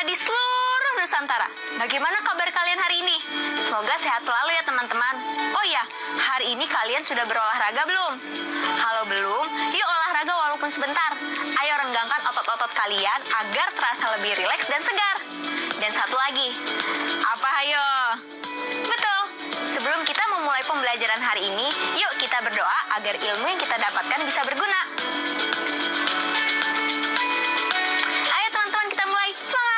di seluruh Nusantara. Bagaimana kabar kalian hari ini? Semoga sehat selalu ya teman-teman. Oh ya, hari ini kalian sudah berolahraga belum? Kalau belum, yuk olahraga walaupun sebentar. Ayo renggangkan otot-otot kalian agar terasa lebih rileks dan segar. Dan satu lagi, apa hayo? Betul, sebelum kita memulai pembelajaran hari ini, yuk kita berdoa agar ilmu yang kita dapatkan bisa berguna. Ayo teman-teman, kita mulai. Semangat!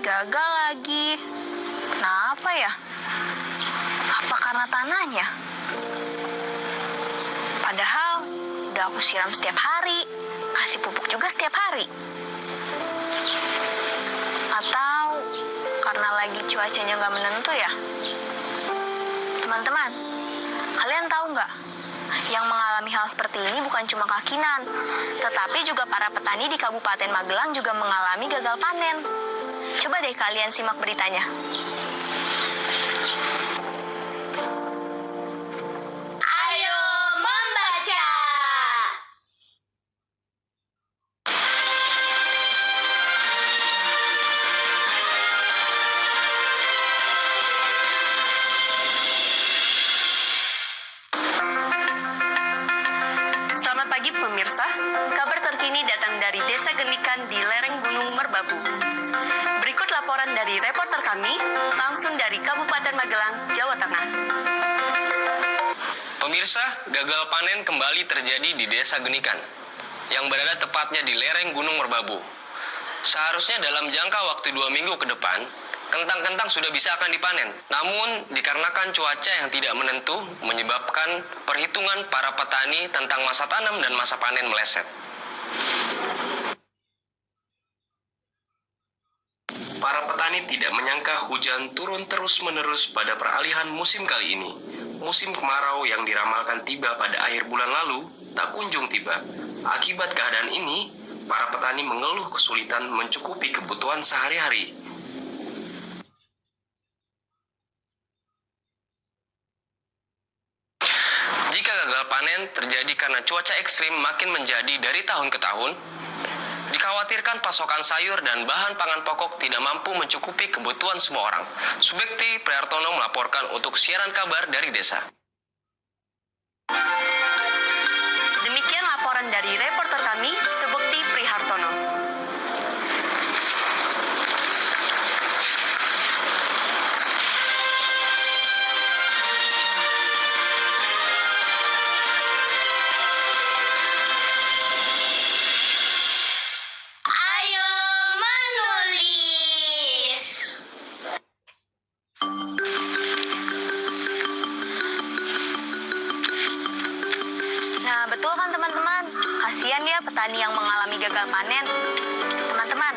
Gagal lagi. Kenapa ya? Apa karena tanahnya? Padahal udah aku siram setiap hari, kasih pupuk juga setiap hari. Atau karena lagi cuacanya nggak menentu ya? Teman-teman, kalian tahu nggak? Yang mengalami hal seperti ini bukan cuma Kakinan, tetapi juga para petani di Kabupaten Magelang juga mengalami gagal panen. Coba deh kalian simak beritanya. Ayo membaca. Selamat pagi pemirsa. Kabar terkini datang dari Desa Genikan di lereng Gunung Merbabu. Berikut laporan dari reporter kami, langsung dari Kabupaten Magelang, Jawa Tengah. Pemirsa, gagal panen kembali terjadi di Desa Genikan, yang berada tepatnya di lereng Gunung Merbabu. Seharusnya dalam jangka waktu 2 minggu ke depan, kentang-kentang sudah bisa akan dipanen. Namun, dikarenakan cuaca yang tidak menentu, menyebabkan perhitungan para petani tentang masa tanam dan masa panen meleset. Para petani tidak menyangka hujan turun terus-menerus pada peralihan musim kali ini. Musim kemarau yang diramalkan tiba pada akhir bulan lalu, tak kunjung tiba. Akibat keadaan ini, para petani mengeluh kesulitan mencukupi kebutuhan sehari-hari. Jika gagal panen terjadi karena cuaca ekstrim makin menjadi dari tahun ke tahun, dikhawatirkan pasokan sayur dan bahan pangan pokok tidak mampu mencukupi kebutuhan semua orang. Subekti Prihartono melaporkan untuk siaran kabar dari desa. Demikian laporan dari reporter kami, Subekti Prihartono. Betul kan teman-teman? Kasihan ya petani yang mengalami gagal panen. Teman-teman,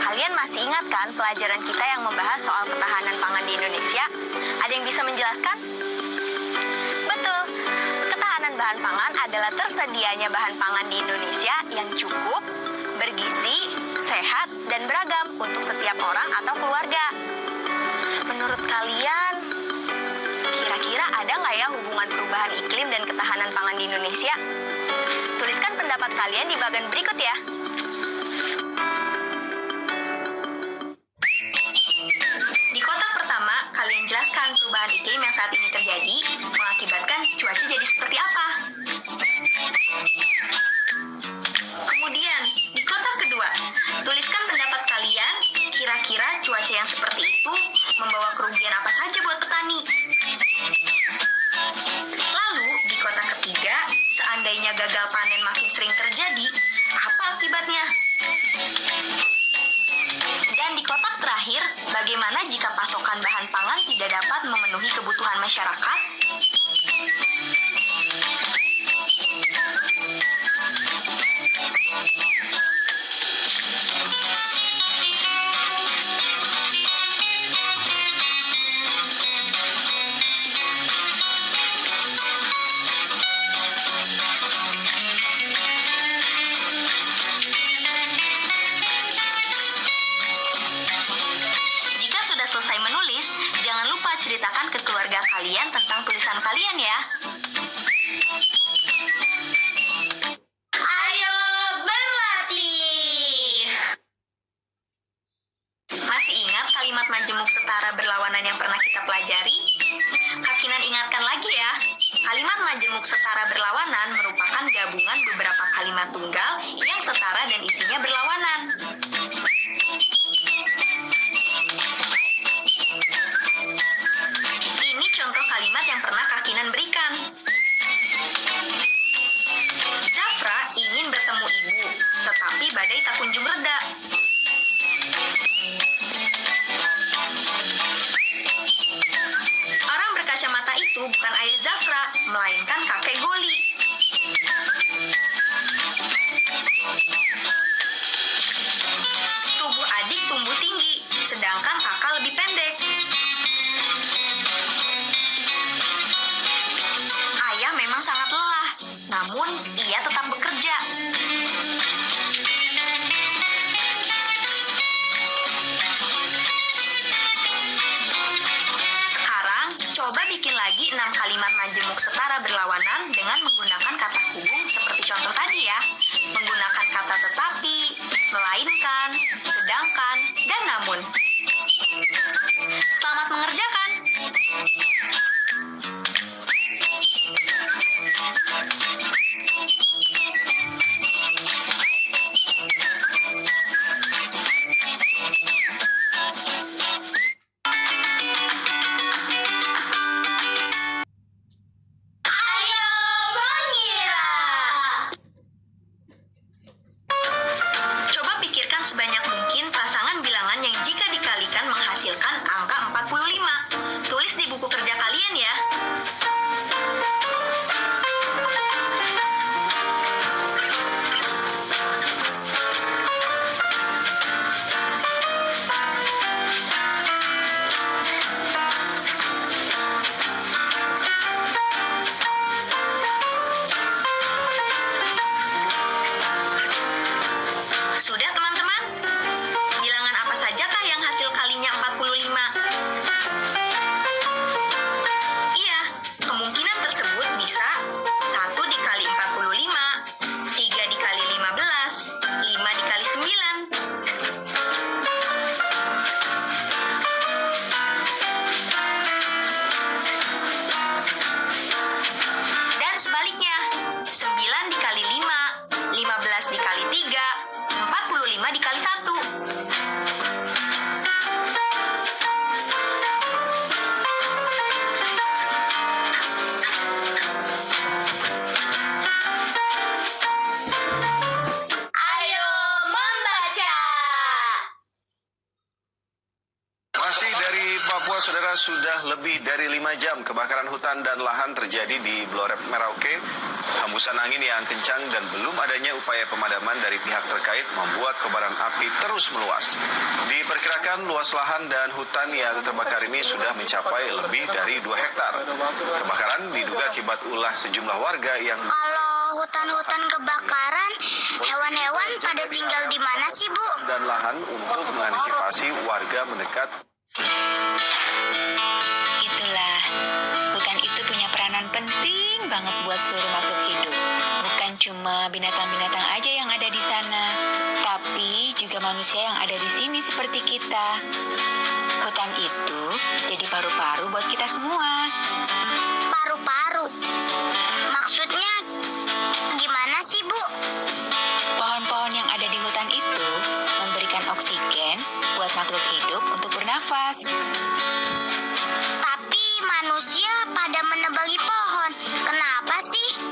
kalian masih ingat kan pelajaran kita yang membahas soal ketahanan pangan di Indonesia? Ada yang bisa menjelaskan? Betul, ketahanan bahan pangan adalah tersedianya bahan pangan di Indonesia yang cukup, bergizi, sehat, dan beragam untuk setiap orang atau keluarga. Menurut kalian, kira-kira ada nggak ya hubungan perubahan iklim dan ketahanan pangan di Indonesia? Tuliskan pendapat kalian di bagian berikut ya. Di kotak pertama, kalian jelaskan perubahan iklim yang saat ini terjadi mengakibatkan cuaca jadi seperti apa. Kemudian, di kotak kedua, tuliskan pendapat kalian, kira-kira cuaca yang seperti itu membawa kerugian apa saja buat petani. Lalu, di kotak ketiga, seandainya gagal panen makin sering terjadi, apa akibatnya? Dan di kotak terakhir, bagaimana jika pasokan bahan pangan tidak dapat memenuhi kebutuhan masyarakat? keluarga kalian tentang tulisan kalian ya. Ayo berlatih. Masih ingat kalimat majemuk setara berlawanan yang pernah kita pelajari? Kakinan ingatkan lagi ya. Kalimat majemuk setara berlawanan merupakan gabungan beberapa kalimat tunggal yang setara dan isinya berlawanan. Ini contoh kalimat yang pernah Kakinan berikan. Zafra ingin bertemu ibu, tetapi badai tak kunjung reda. Orang berkacamata itu bukan ayah Zafra, melainkan kakek Goli. Tubuh adik tumbuh tinggi, sedangkan kakak lebih pendek. Ayah memang sangat lelah, namun ia tetap bekerja. Sekarang, coba bikin lagi 6 kalimat majemuk setara berlawanan dengan menggunakan kata hubung seperti contoh tadi ya. Menggunakan kata tetapi, melainkan, sedangkan, dan namun. Selamat mengerjakan! Ayo mengira! Coba pikirkan sebanyak mungkin pasangan bilangan yang jika dikalikan menghasilkan angka 45. Tulis di buku kerja kalian ya. Sudah teman-teman? Bilangan apa sajakah yang hasil kalinya 45? Iya, kemungkinan tersebut bisa 1 dikali 45, 3 dikali 15, 5 dikali 9. Dan sebaliknya, 9 dikali 5, 15 dikali 3, 45 dikali 1. Ayo membaca! Masih dari Papua, saudara, sudah lebih dari 5 jam kebakaran hutan dan lahan terjadi di Blorep Merauke. Hembusan angin yang kencang dan belum adanya upaya pemadaman dari pihak terkait membuat kobaran api terus meluas. Diperkirakan luas lahan dan hutan yang terbakar ini sudah mencapai lebih dari 2 hektar. Kebakaran diduga akibat ulah sejumlah warga yang Kalau hutan-hutan kebakaran, hewan-hewan pada tinggal di mana sih, Bu? dan lahan untuk mengantisipasi warga mendekat. Itulah, hutan itu punya peranan penting banget buat seluruh makhluk hidup. Bukan cuma binatang-binatang aja yang ada di sana, tapi juga manusia yang ada di sini seperti kita. Hutan itu jadi paru-paru buat kita semua. Paru-paru. Maksudnya gimana sih, Bu? Pohon-pohon yang ada di hutan itu memberikan oksigen buat makhluk hidup untuk bernafas. Tapi manusia pada menebangi pohon. Kenapa sih?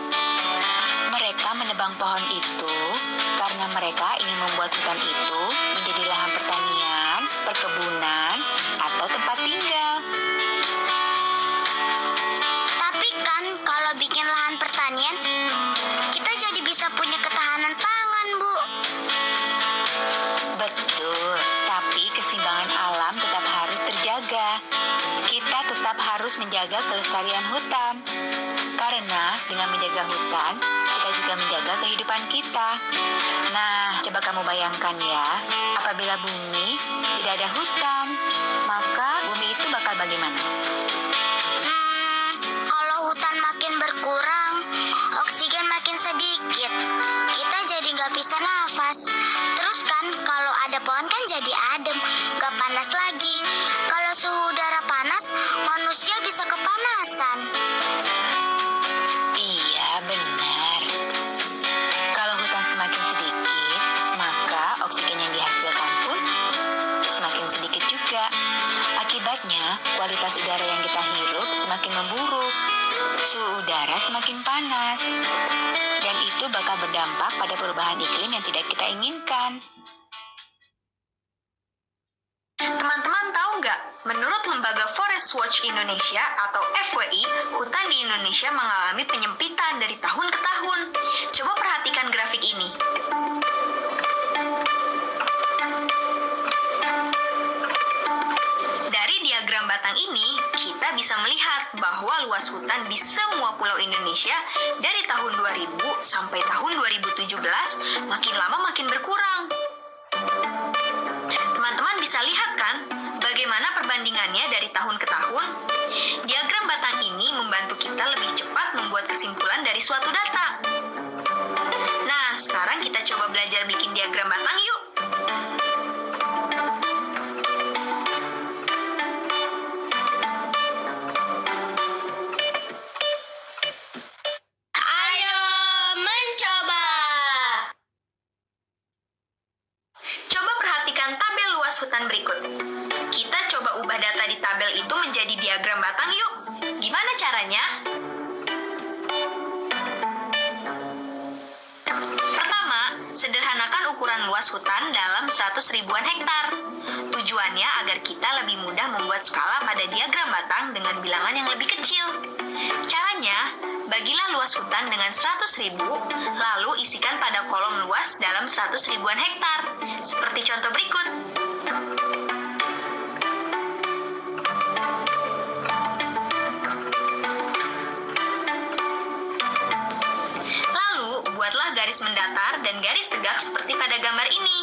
Mereka menebang pohon itu karena mereka ingin membuat hutan itu menjadi lahan pertanian, perkebunan, atau tempat tinggal. Tapi kan kalau bikin lahan pertanian, kita jadi bisa punya ketahanan pangan, Bu. Betul, tapi keseimbangan alam tetap harus terjaga. Kita tetap harus menjaga kelestarian hutan. Karena dengan menjaga hutan, kita juga menjaga kehidupan kita. Nah, coba kamu bayangkan ya, apabila bumi tidak ada hutan, maka bumi itu bakal bagaimana? kualitas udara yang kita hirup semakin memburuk. Suhu udara semakin panas. Dan itu bakal berdampak pada perubahan iklim yang tidak kita inginkan. Teman-teman tahu nggak? Menurut Lembaga Forest Watch Indonesia atau FWI, hutan di Indonesia mengalami penyempitan dari tahun ke tahun. Coba perhatikan grafik ini. Dari diagram batang ini, kita bisa melihat bahwa luas hutan di semua pulau Indonesia dari tahun 2000 sampai tahun 2017 makin lama makin berkurang. Teman-teman bisa lihat kan bagaimana perbandingannya dari tahun ke tahun? Diagram batang ini membantu kita lebih cepat membuat kesimpulan dari suatu data. Nah, sekarang kita coba belajar bikin diagram batang yuk. Ayo mencoba. Coba perhatikan tabel luas hutan berikut. Kita coba ubah data di tabel itu menjadi diagram batang yuk. Gimana caranya? Pertama, sederhanakan ukuran luas hutan dalam 100 ribuan hektar. Tujuannya agar kita lebih mudah membuat skala pada diagram batang dengan bilangan yang lebih kecil. Caranya, bagilah luas hutan dengan 100 ribu, lalu isikan pada kolom luas dalam 100 ribuan hektar. Seperti contoh berikut. Lalu, buatlah garis mendatar dan garis tegak seperti pada gambar ini.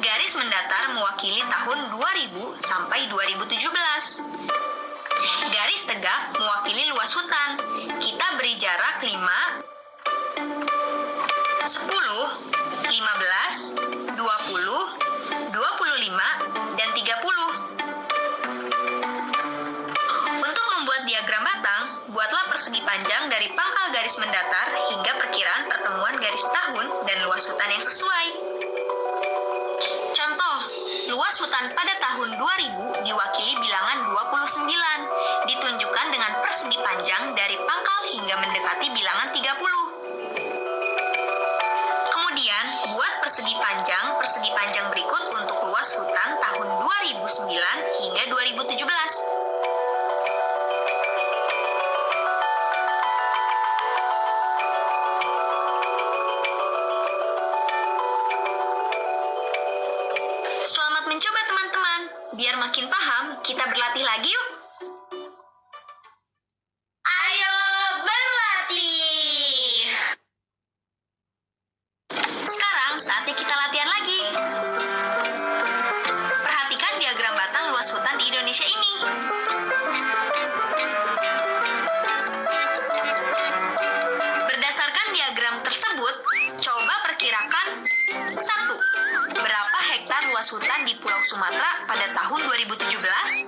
Garis mendatar mewakili tahun 2000 sampai 2017. Garis tegak mewakili luas hutan. Kita beri jarak 5, 10, 15, 20, 25, dan 30. Untuk membuat diagram batang, buatlah persegi panjang dari pangkal garis mendatar hingga perkiraan pertemuan garis tahun dan luas hutan yang sesuai. Contoh, luas hutan pada tahun 2000 diwakili bilangan 29, ditunjukkan dengan persegi panjang dari pangkal hingga mendekati bilangan 30. Kemudian, buat persegi panjang berikut untuk luas hutan tahun 2009 hingga 2017. Selamat mencoba teman-teman. Biar makin paham, kita berlatih lagi yuk. Ayo berlatih. Sekarang saatnya kita latihan lagi. Perhatikan diagram batang luas hutan di Indonesia ini. Berdasarkan diagram tersebut, coba perkirakan 1. Berapa hektar luas hutan di Pulau Sumatera pada tahun 2017?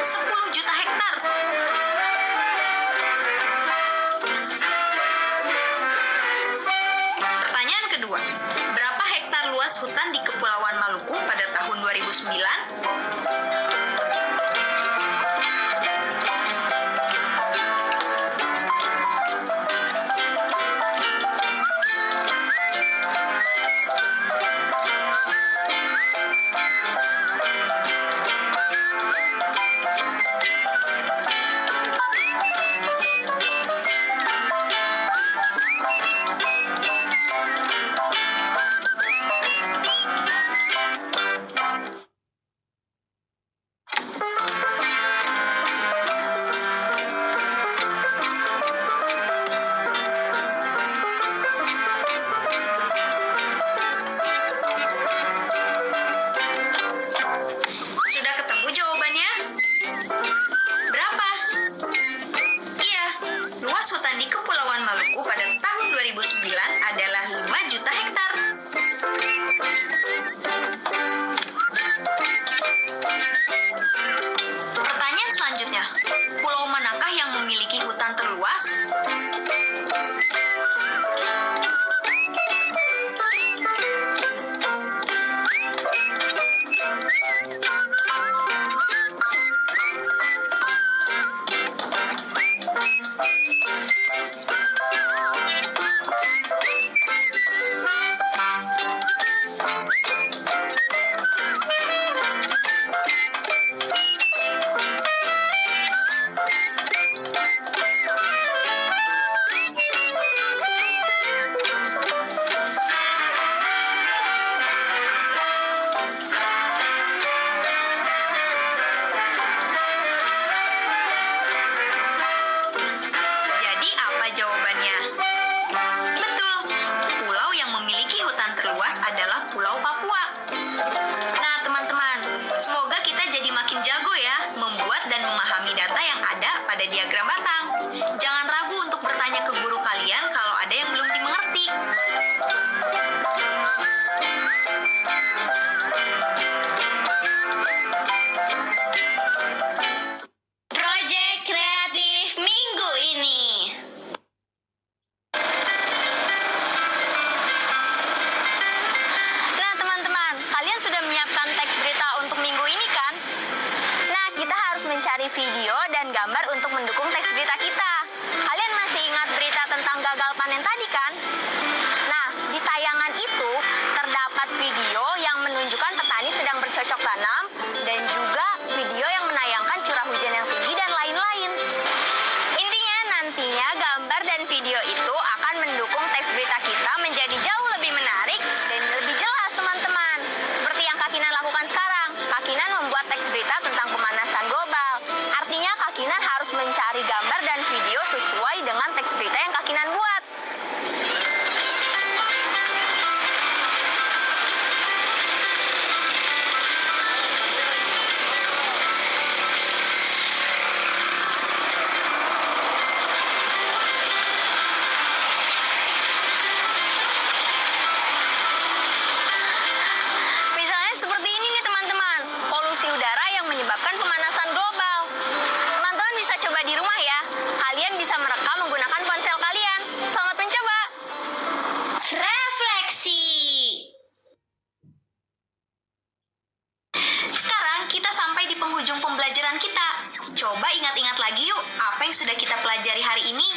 10 juta hektar. Pertanyaan kedua, berapa hektar luas hutan di Kepulauan Maluku pada tahun 2009? adalah Pulau Papua. Nah, teman-teman, semoga kita jadi makin jago ya membuat dan memahami data yang ada pada diagram batang. Jangan ragu untuk bertanya ke guru kalian kalau ada yang belum dimengerti. Proyek kreatif minggu ini. Nah, teman-teman, kalian sudah menyiapkan teks berita untuk minggu ini kan? Nah, kita harus mencari video dan gambar untuk mendukung teks berita kita. Kalian masih ingat berita tentang gagal panen tadi kan? Nah, di tayangan itu terdapat video yang menunjukkan petani sedang bercocok tanam dan juga video yang menayangkan curah hujan yang tinggi dan lain-lain. Intinya nantinya gambar dan video itu akan mendukung teks berita kita menjadi jauh lebih menarik dan lebih jelas, teman-teman. Seperti yang Kak Kinan lakukan sekarang. Kak Kinan membuat teks berita tentang pemanasan global. Artinya Kak Kinan harus mencari gambar dan video sesuai dengan teks berita yang Kak Kinan buat. Misalnya seperti ini nih teman-teman, polusi udara yang menyebabkan pemanasan global. Teman-teman bisa coba di rumah ya. Kalian bisa merekam menggunakan ponsel kalian. Selamat mencoba. Refleksi. Sekarang kita sampai di penghujung pembelajaran kita. Coba ingat-ingat lagi yuk, apa yang sudah kita pelajari hari ini.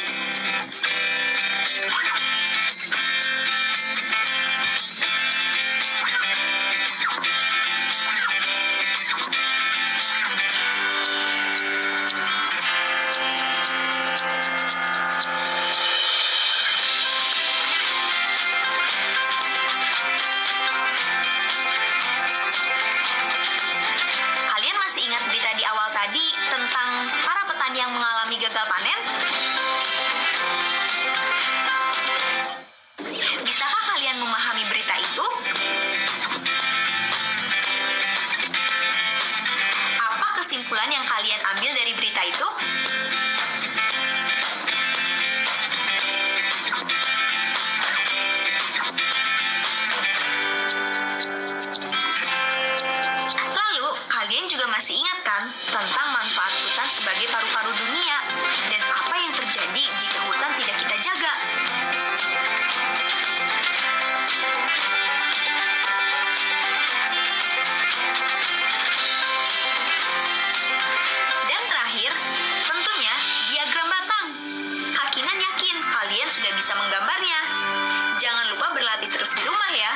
Kalian masih ingat berita di awal tadi tentang para petani yang mengalami gagal panen? Bisakah kalian memahami berita itu? Apa kesimpulan yang kalian ambil dari berita itu? Lalu, kalian juga masih ingat kan tentang manfaat hutan sebagai paru-paru dunia dan apa yang terjadi jika hutan tidak kita jaga? Dan terakhir, tentunya diagram batang. Kak Kinan yakin kalian sudah bisa menggambarnya. Jangan lupa berlatih terus di rumah ya.